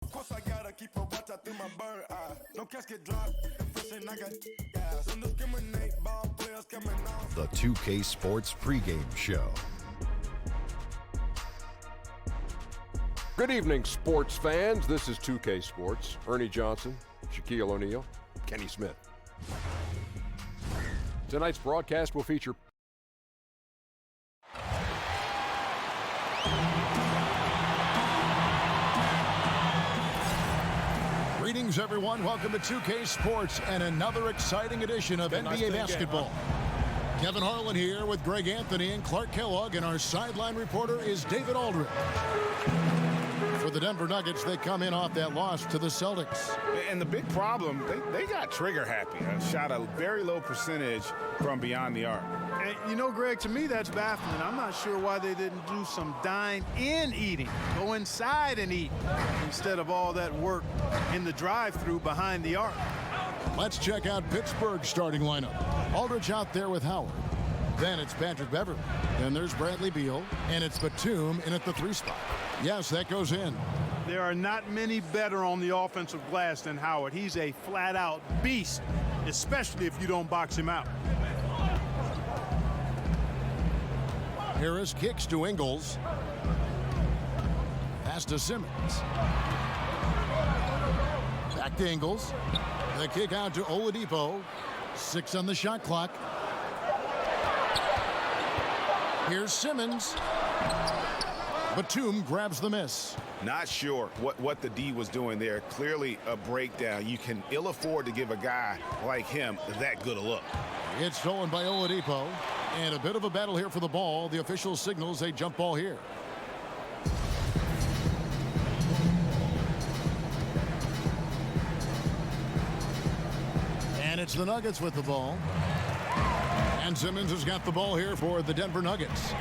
Of course I gotta keep a watch out through my bird eye. No casket drop, fresh and I got gas. Don't discriminate, ball players coming off. The 2K Sports pregame show. Good evening, sports fans. This is 2K Sports. Ernie Johnson, Shaquille O'Neal, Kenny Smith. Tonight's broadcast will feature Greetings, everyone. Welcome to 2K Sports and another exciting edition of NBA basketball. Kevin Harlan here with Greg Anthony and Clark Kellogg, and our sideline reporter is David Aldridge. For the Denver Nuggets, they come in off that loss to the Celtics. And the big problem, they got trigger happy. Shot a very low percentage from beyond the arc. And you know, Greg, to me that's baffling. I'm not sure why they didn't do some dine-in eating. Go inside and eat instead of all that work in the drive-through behind the arc. Let's check out Pittsburgh's starting lineup. Aldridge out there with Howard. Then it's Patrick Beverley. Then there's Bradley Beal. And it's Batum in at the 3 spot. Yes, that goes in. There are not many better on the offensive glass than Howard. He's a flat-out beast, especially if you don't box him out. Harris kicks to Ingles. Pass to Simmons. Back to Ingles. The kick out to Oladipo. 6 on the shot clock. Here's Simmons. Batum grabs the miss. Not sure what the D was doing there. Clearly a breakdown. You can ill afford to give a guy like him that good a look. It's stolen by Oladipo. And a bit of a battle here for the ball. The official signals a jump ball here. And it's the Nuggets with the ball. And Simmons has got the ball here for the Denver Nuggets.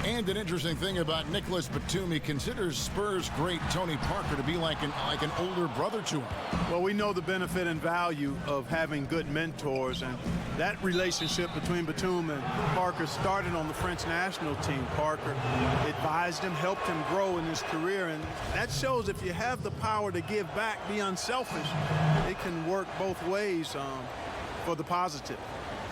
And an interesting thing about Nicholas Batum, he considers Spurs great Tony Parker to be like an older brother to him. Well, we know the benefit and value of having good mentors, and that relationship between Batum and Parker started on the French national team. Parker advised him, helped him grow in his career, and that shows if you have the power to give back, be unselfish, it can work both ways for the positive.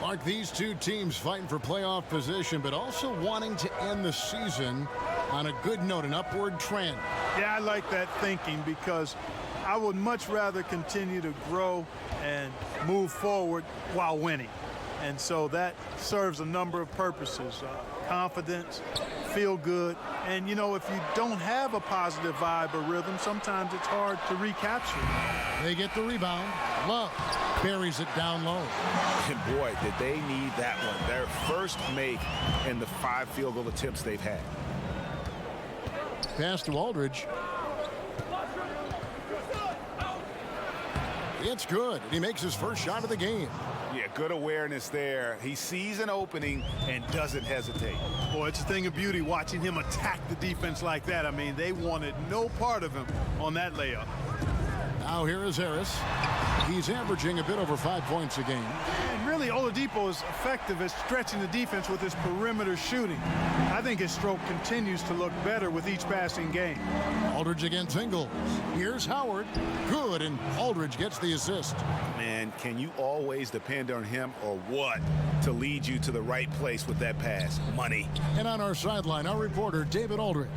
Mark, these two teams fighting for playoff position, but also wanting to end the season on a good note, an upward trend. Yeah, I like that thinking because I would much rather continue to grow and move forward while winning. And so that serves a number of purposes. Confidence, feel good. And, you know, if you don't have a positive vibe or rhythm, sometimes it's hard to recapture. They get the rebound. Love buries it down low. And boy, did they need that one. Their first make in the 5 field goal attempts they've had. Pass to Aldridge. It's good. He makes his first shot of the game. Yeah, good awareness there. He sees an opening and doesn't hesitate. Boy, it's a thing of beauty watching him attack the defense like that. I mean, they wanted no part of him on that layup. Now here is Harris. He's averaging a bit over 5 points a game. And really, Oladipo is effective at stretching the defense with his perimeter shooting. I think his stroke continues to look better with each passing game. Aldridge against Ingles. Here's Howard. Good, and Aldridge gets the assist. Man, can you always depend on him or what to lead you to the right place with that pass? Money. And on our sideline, our reporter, David Aldridge.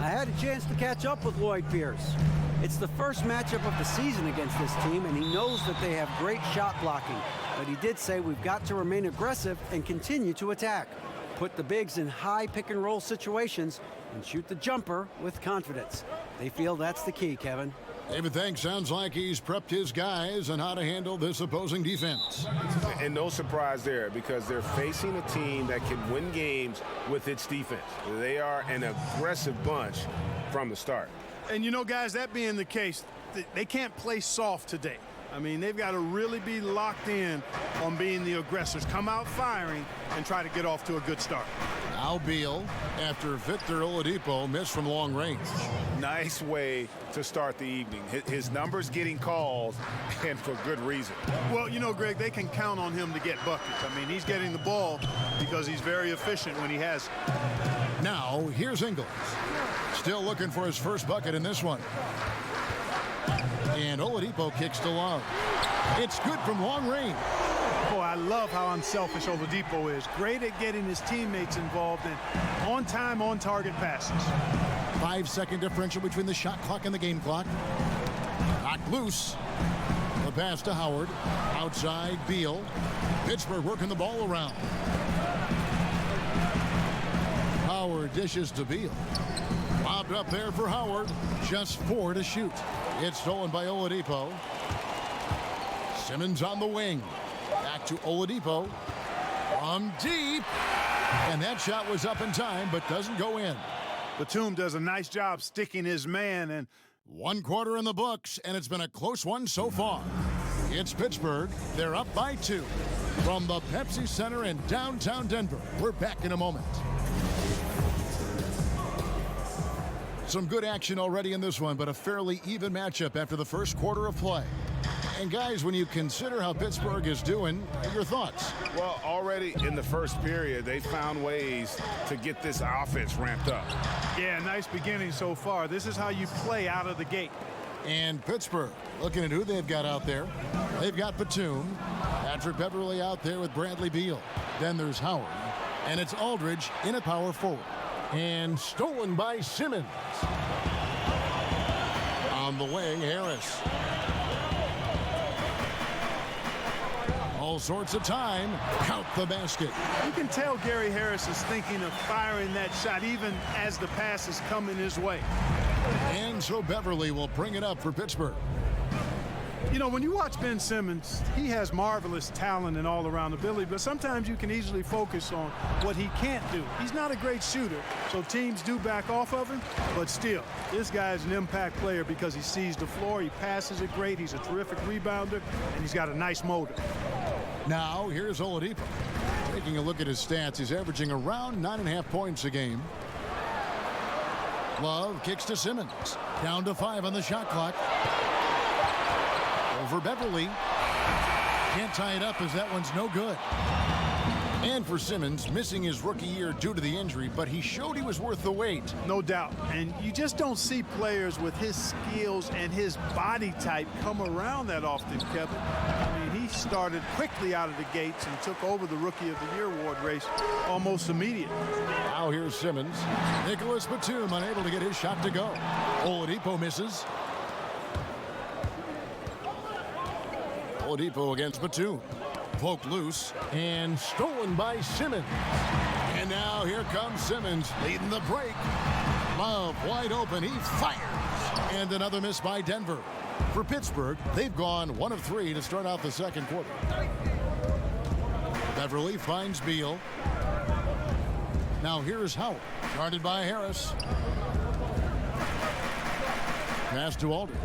I had a chance to catch up with Lloyd Pierce. It's the first matchup of the season against this team, and he knows that they have great shot blocking. But he did say we've got to remain aggressive and continue to attack. Put the bigs in high pick-and-roll situations and shoot the jumper with confidence. They feel that's the key, Kevin. David, thanks. Sounds like he's prepped his guys on how to handle this opposing defense. And no surprise there, because they're facing a team that can win games with its defense. They are an aggressive bunch from the start. And, you know, guys, that being the case, they can't play soft today. I mean, they've got to really be locked in on being the aggressors. Come out firing and try to get off to a good start. Now Beal, after Victor Oladipo missed from long range. Nice way to start the evening. His numbers getting called, and for good reason. Well, you know, Greg, they can count on him to get buckets. I mean, he's getting the ball because he's very efficient when he has it. Now, here's Ingles. Still looking for his first bucket in this one. And Oladipo kicks to Love. It's good from long range. Boy, I love how unselfish Oladipo is. Great at getting his teammates involved in on-time, on-target passes. 5-second differential between the shot clock and the game clock. Knocked loose. The pass to Howard. Outside Beal. Pittsburgh working the ball around. Howard dishes to Beal. Lobbed up there for Howard. Just 4 to shoot. It's stolen by Oladipo. Simmons on the wing. Back to Oladipo. From deep. And that shot was up in time, but doesn't go in. Batum does a nice job sticking his man, and 1 quarter in the books, and it's been a close one so far. It's Pittsburgh. They're up by 2. From the Pepsi Center in downtown Denver. We're back in a moment. Some good action already in this one, but a fairly even matchup after the first quarter of play. And guys, when you consider how Pittsburgh is doing, your thoughts? Well, already in the first period, they found ways to get this offense ramped up. yeah, nice beginning so far. This is how you play out of the gate. And Pittsburgh, looking at who they've got out there. They've got Batum, Patrick Beverley out there with Bradley Beal. Then there's Howard, and it's Aldridge in a power forward. And stolen by Simmons. On the wing, Harris. All sorts of time. Count the basket. You can tell Gary Harris is thinking of firing that shot even as the pass is coming his way. And so Beverley will bring it up for Pittsburgh. You know, when you watch Ben Simmons, he has marvelous talent and all-around ability, but sometimes you can easily focus on what he can't do. He's not a great shooter, so teams do back off of him, but still, this guy is an impact player because he sees the floor, he passes it great, he's a terrific rebounder, and he's got a nice motor. Now, here's Oladipo. Taking a look at his stats, he's averaging around 9.5 points a game. Love kicks to Simmons. Down to 5 on the shot clock. Over Beverley. Can't tie it up as that one's no good. And for Simmons, missing his rookie year due to the injury, but he showed he was worth the wait. No doubt. And you just don't see players with his skills and his body type come around that often, Kevin. I mean, he started quickly out of the gates and took over the Rookie of the Year award race almost immediately. Now here's Simmons. Nicholas Batum unable to get his shot to go. Oladipo misses. Oladipo against Batum. Poked loose and stolen by Simmons. And now here comes Simmons leading the break. Love wide open. He fires. And another miss by Denver. For Pittsburgh, they've gone 1 of 3 to start out the second quarter. Beverley finds Beal. Now here's Howard. Guarded by Harris. Pass to Aldridge.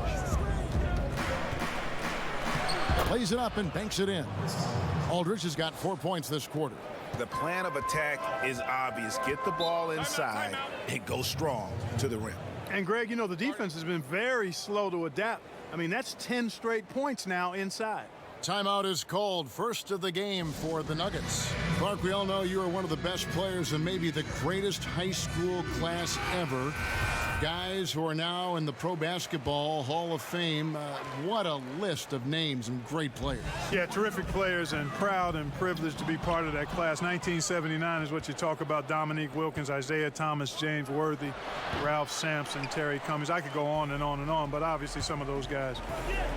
Plays it up and banks it in. Aldridge has got 4 points this quarter. The plan of attack is obvious. Get the ball inside and go strong to the rim. And, Greg, you know, the defense has been very slow to adapt. I mean, that's 10 straight points now inside. Timeout is called. First of the game for the Nuggets. Clark, we all know you are one of the best players and maybe the greatest high school class ever. Guys who are now in the Pro Basketball Hall of Fame. What a list of names and great players. Yeah, terrific players, and proud and privileged to be part of that class. 1979 is what you talk about. Dominique Wilkins, Isaiah Thomas, James Worthy, Ralph Sampson, Terry Cummings. I could go on and on and on, but obviously some of those guys,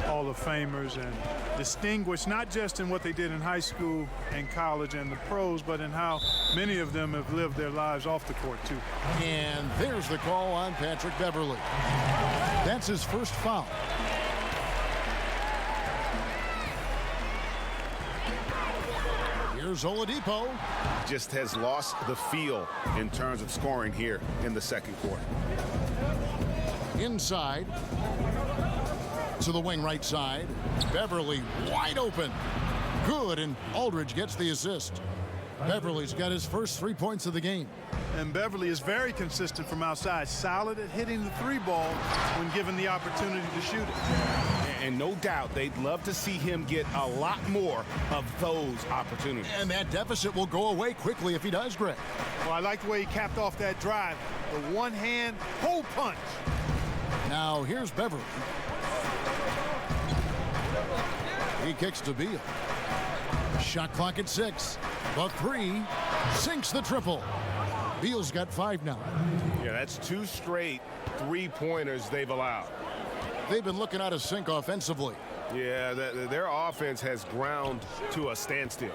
Hall of Famers, and distinguished not just in what they did in high school and college and the pros, but in how many of them have lived their lives off the court, too. And there's the call on Patrick Beverley. That's his first foul. Here's Oladipo. Just has lost the feel in terms of scoring here in the second quarter. Inside to the wing right side. Beverley wide open. Good, and Aldridge gets the assist. Beverley's got his first 3 points of the game. And Beverley is very consistent from outside, solid at hitting the 3 ball when given the opportunity to shoot it. And no doubt they'd love to see him get a lot more of those opportunities. And that deficit will go away quickly if he does, Greg. Well, I like the way he capped off that drive. the one-hand hole punch. Now here's Beverly. He kicks to Beal. Shot clock at 6. The 3 sinks the triple. Beal's got 5 now. Yeah, that's 2 straight three-pointers they've allowed. They've been looking out of sync offensively. Yeah, their offense has ground to a standstill.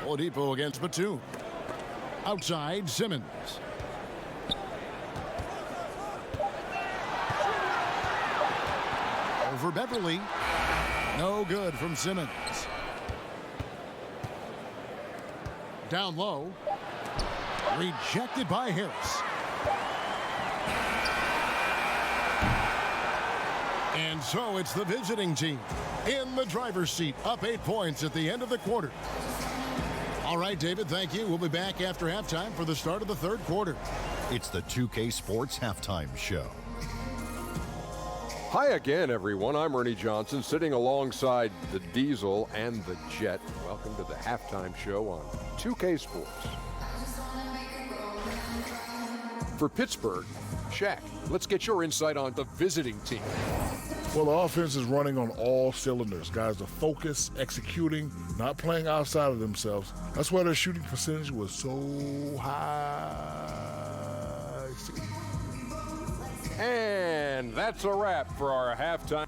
Oladipo against Batum. Outside, Simmons. Over Beverly. No good from Simmons. Down low. Rejected by Harris. And so it's the visiting team in the driver's seat, up 8 points at the end of the quarter. All right, David, thank you. We'll be back after halftime for the start of the third quarter. It's the 2K Sports Halftime Show. Hi again, everyone. I'm Ernie Johnson, sitting alongside the Diesel and the Jet. Welcome to the halftime show on 2K Sports. For Pittsburgh, Shaq, let's get your insight on the visiting team. Well, the offense is running on all cylinders. Guys are focused, executing, not playing outside of themselves. That's why their shooting percentage was so high. And that's a wrap for our halftime.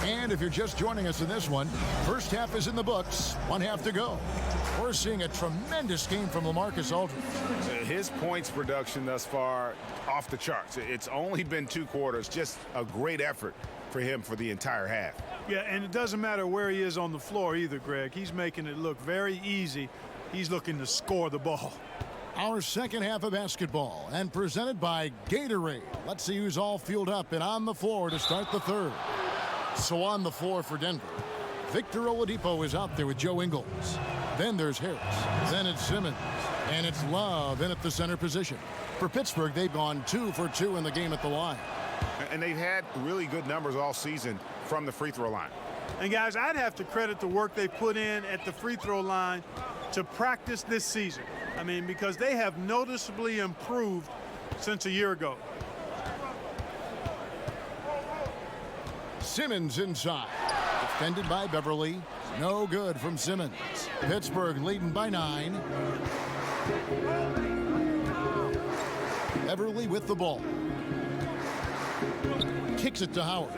And if you're just joining us in this one, first half is in the books, 1 half to go. We're seeing a tremendous game from LaMarcus Aldridge. His points production thus far off the charts. It's only been 2 quarters, just a great effort for him for the entire half. Yeah, and it doesn't matter where he is on the floor either, Greg. He's making it look very easy. He's looking to score the ball. Our second half of basketball, and presented by Gatorade. Let's see who's all fueled up and on the floor to start the third. So on the floor for Denver, Victor Oladipo is out there with Joe Ingles. Then there's Harris. Then it's Simmons. And it's Love in at the center position. For Pittsburgh, they've gone 2 for 2 in the game at the line. And they've had really good numbers all season from the free throw line. And guys, I'd have to credit the work they put in at the free throw line to practice this season. I mean, because they have noticeably improved since a year ago. Simmons inside. Defended by Beverly. No good from Simmons. Pittsburgh leading by 9. Beverly with the ball. Kicks it to Howard.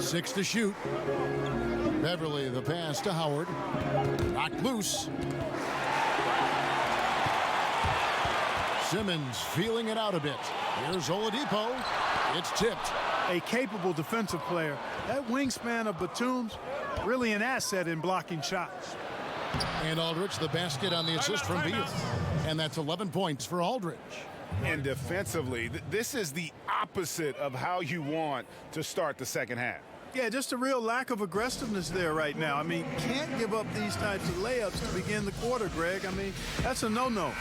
Six to shoot. Beverly the pass to Howard. Knocked loose. Simmons feeling it out a bit. Here's Oladipo. It's tipped. A capable defensive player. That wingspan of Batum's really an asset in blocking shots. And Aldridge the basket on the assist from Beal. And that's 11 points for Aldridge. And defensively, this is the opposite of how you want to start the second half. Yeah, just a real lack of aggressiveness there right now. I mean, can't give up these types of layups to begin the quarter, Greg. I mean, that's a no-no.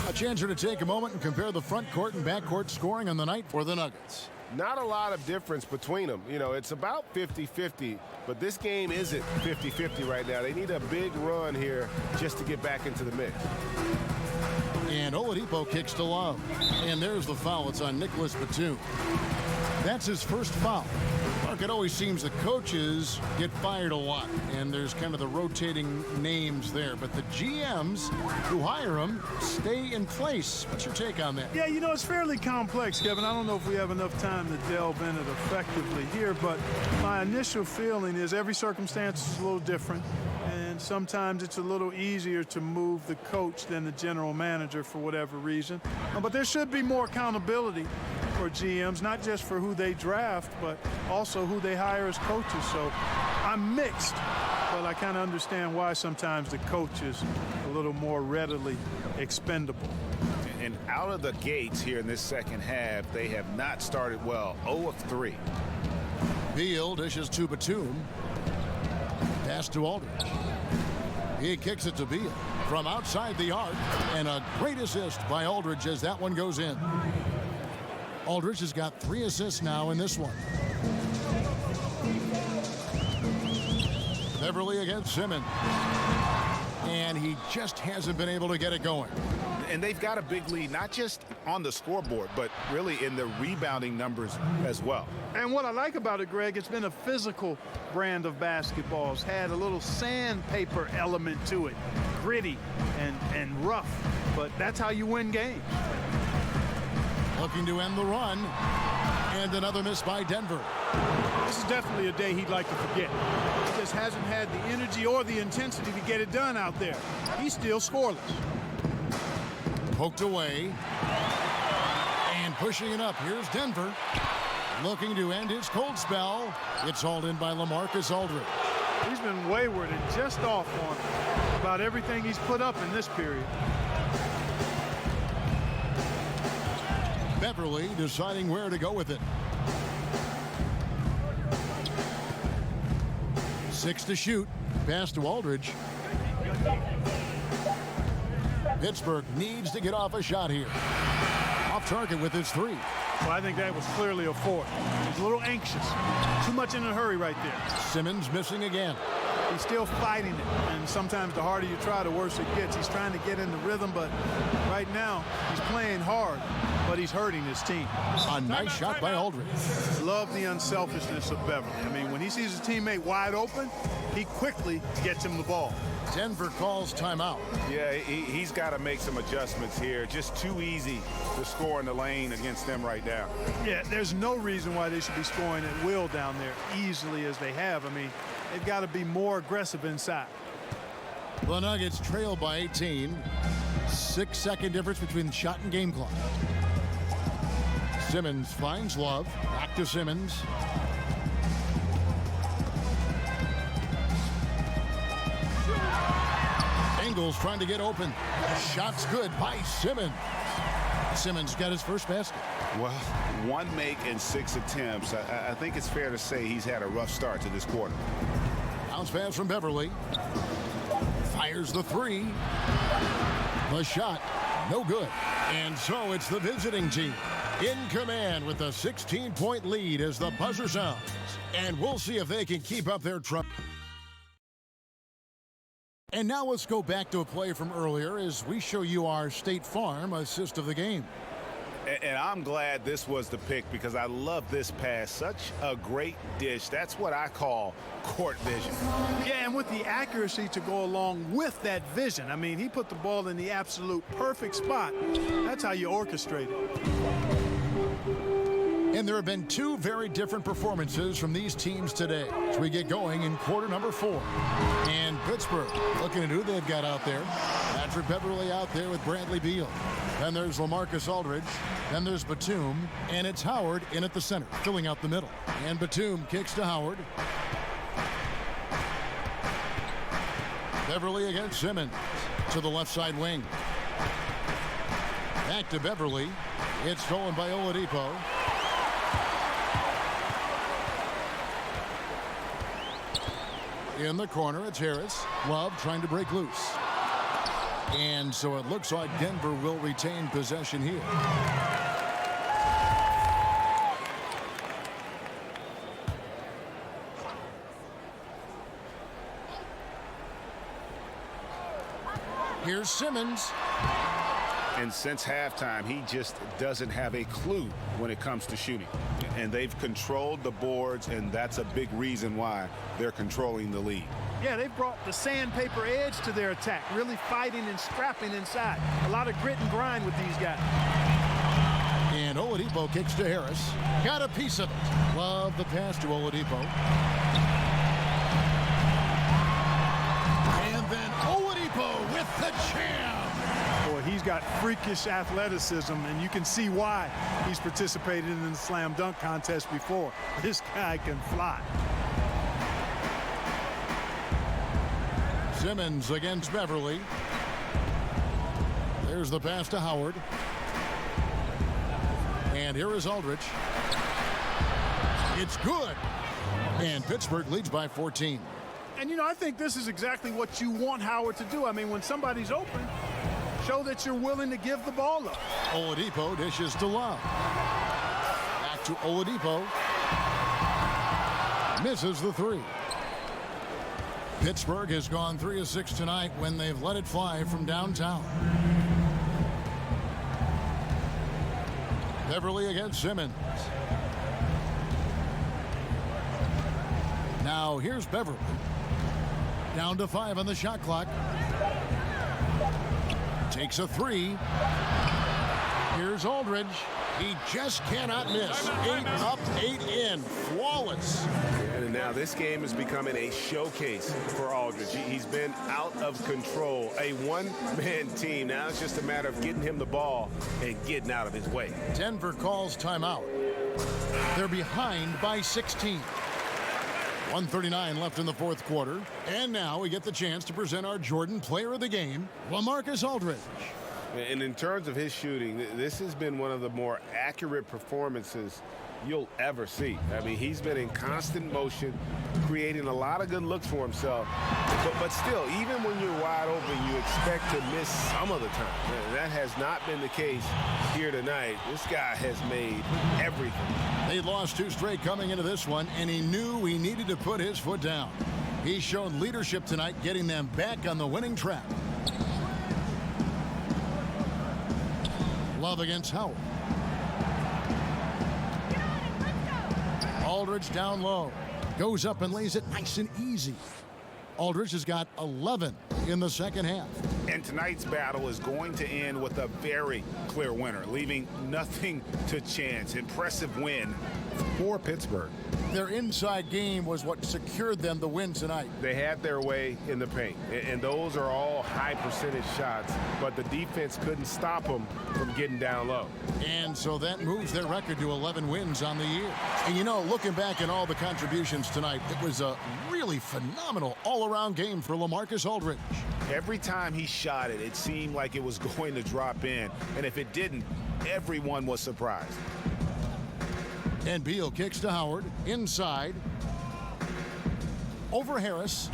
A chance to take a moment and compare the front court and back court scoring on the night for the Nuggets. Not a lot of difference between them. You know, it's about 50-50, but this game isn't 50-50 right now. They need a big run here just to get back into the mix. And Oladipo kicks to Love. And there's the foul. It's on Nicholas Batum. That's his first foul. Mark, it always seems the coaches get fired a lot, and there's kind of the rotating names there. But the GMs who hire them stay in place. What's your take on that? Yeah, you know, it's fairly complex, Kevin. I don't know if we have enough time to delve in it effectively here, but my initial feeling is every circumstance is a little different. And sometimes it's a little easier to move the coach than the general manager for whatever reason. But there should be more accountability for GMs, not just for who they draft, but also who they hire as coaches. So I'm mixed, but I kind of understand why sometimes the coach is a little more readily expendable. And out of the gates here in this second half, they have not started well. 0 of 3. Beal dishes to Batum. Pass to Aldridge. He kicks it to Beal. from outside the arc, and a great assist by Aldridge as that one goes in. Aldridge has got 3 assists now in this one. Beverly against Simmons. And he just hasn't been able to get it going. And they've got a big lead, not just on the scoreboard, but really in the rebounding numbers as well. And what I like about it, Greg, it's been a physical brand of basketball. It's had a little sandpaper element to it, gritty and rough, but that's how you win games. Looking to end the run, and another miss by Denver. This is definitely a day he'd like to forget. He just hasn't had the energy or the intensity to get it done out there. He's still scoreless. Poked away, and pushing it up. Here's Denver, looking to end his cold spell. It's hauled in by LaMarcus Aldridge. He's been wayward and just off on about everything he's put up in this period. Beverly deciding where to go with it. 6 to shoot. Pass to Aldridge. Pittsburgh needs to get off a shot here. Off target with his 3. Well, I think that was clearly a fourth. He's a little anxious. Too much in a hurry right there. Simmons missing again. He's still fighting it, and sometimes the harder you try, the worse it gets. He's trying to get in the rhythm, but right now he's playing hard, but he's hurting his team. A nice shot by Aldridge. Love the unselfishness of Beverly. I mean, when he sees his teammate wide open, he quickly gets him the ball. Denver calls timeout. Yeah, he's got to make some adjustments here. Just too easy to score in the lane against them right now. Yeah, there's no reason why they should be scoring at will down there easily as they have. I mean, they've got to be more aggressive inside. The Nuggets trail by 18. 6-second difference between the shot and game clock. Simmons finds Love. Back to Simmons. Ingles trying to get open. Shot's good by Simmons. Simmons got his first basket. Well, 1 make in 6 attempts. I think it's fair to say he's had a rough start to this quarter. Bounce pass from Beverly. Fires the 3. The shot, no good. And so it's the visiting team in command with a 16-point lead as the buzzer sounds. And we'll see if they can keep up their trouble. And now let's go back to a play from earlier as we show you our State Farm assist of the game. And I'm glad this was the pick because I love this pass. Such a great dish. That's what I call court vision. Yeah, and with the accuracy to go along with that vision. I mean, he put the ball in the absolute perfect spot. That's how you orchestrate it. And there have been 2 very different performances from these teams today as we get going in quarter number 4. And Pittsburgh looking at who they've got out there. Patrick Beverly out there with Bradley Beal. Then there's LaMarcus Aldridge. Then there's Batum. And it's Howard in at the center, filling out the middle. And Batum kicks to Howard. Beverly against Simmons to the left side wing. Back to Beverly. It's stolen by Oladipo. In the corner, it's Harris. Love trying to break loose. And so it looks like Denver will retain possession here. Here's Simmons. And since halftime, he just doesn't have a clue when it comes to shooting. And they've controlled the boards, and that's a big reason why they're controlling the lead. Yeah, they've brought the sandpaper edge to their attack, really fighting and scrapping inside. A lot of grit and grind with these guys. And Oladipo kicks to Harris. Got a piece of it. Love the pass to Oladipo. And then Oladipo with the jam. Boy, he's got freakish athleticism, and you can see why he's participated in the slam dunk contest before. This guy can fly. Simmons against Beverly. There's the pass to Howard. And here is Aldridge. It's good. And Pittsburgh leads by 14. And, you know, I think this is exactly what you want Howard to do. I mean, when somebody's open, show that you're willing to give the ball up. Oladipo dishes to Love. Back to Oladipo. Misses the three. Pittsburgh has gone 3 of 6 tonight when they've let it fly from downtown. Beverly against Simmons. Now here's Beverly. Down to 5 on the shot clock. Takes a three. Here's Aldridge. He just cannot miss. 8 up, 8 in. Flawless. And now this game is becoming a showcase for Aldridge. He's been out of control. A one-man team. Now it's just a matter of getting him the ball and getting out of his way. Denver calls timeout. They're behind by 16. 1:39 left in the fourth quarter. And now we get the chance to present our Jordan Player of the Game, LaMarcus Aldridge. And in terms of his shooting, this has been one of the more accurate performances you'll ever see. I mean, he's been in constant motion, creating a lot of good looks for himself. But still, even when you're wide open, you expect to miss some of the time. And that has not been the case here tonight. This guy has made everything. They lost 2 straight coming into this one, and he knew he needed to put his foot down. He's shown leadership tonight, getting them back on the winning track. Love against Howard. Aldridge down low. Goes up and lays it nice and easy. Aldridge has got 11 in the second half. And tonight's battle is going to end with a very clear winner, leaving nothing to chance. Impressive win for Pittsburgh. Their inside game was what secured them the win tonight. They had their way in the paint, and those are all high percentage shots, but the defense couldn't stop them from getting down low. And so that moves their record to 11 wins on the year. And you know, looking back at all the contributions tonight, it was a really phenomenal all-around game for LaMarcus Aldridge. Every time he shot it, it seemed like it was going to drop in, and if it didn't, everyone was surprised. And Beal kicks to Howard, inside. Over Harris.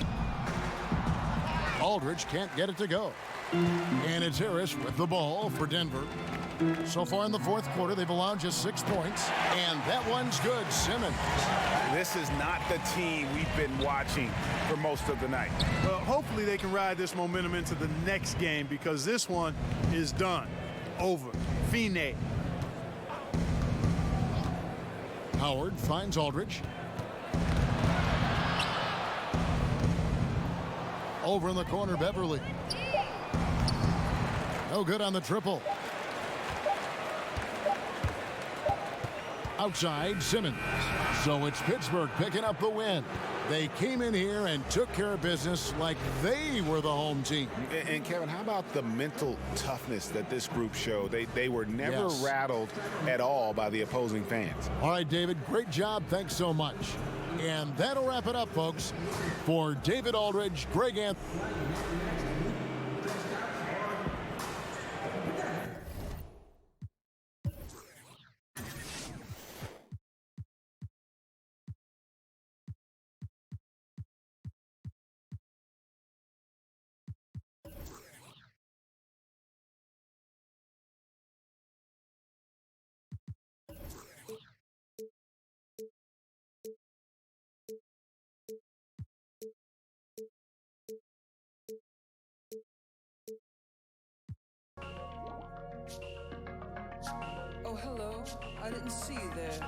Aldridge can't get it to go. And it's Harris with the ball for Denver. So far in the fourth quarter, they've allowed just 6 points. And that one's good, Simmons. This is not the team we've been watching for most of the night. Well, hopefully they can ride this momentum into the next game, because this one is done. Over. Fine. Howard finds Aldridge. Over in the corner, Beverly. No good on the triple. Outside, Simmons. So it's Pittsburgh picking up the win. They came in here and took care of business like they were the home team. And Kevin, how about the mental toughness that this group showed? They were never rattled at all by the opposing fans. All right, David, great job. Thanks so much. And that'll wrap it up, folks. For David Aldridge, Greg Anthony. Oh, hello. I didn't see you there.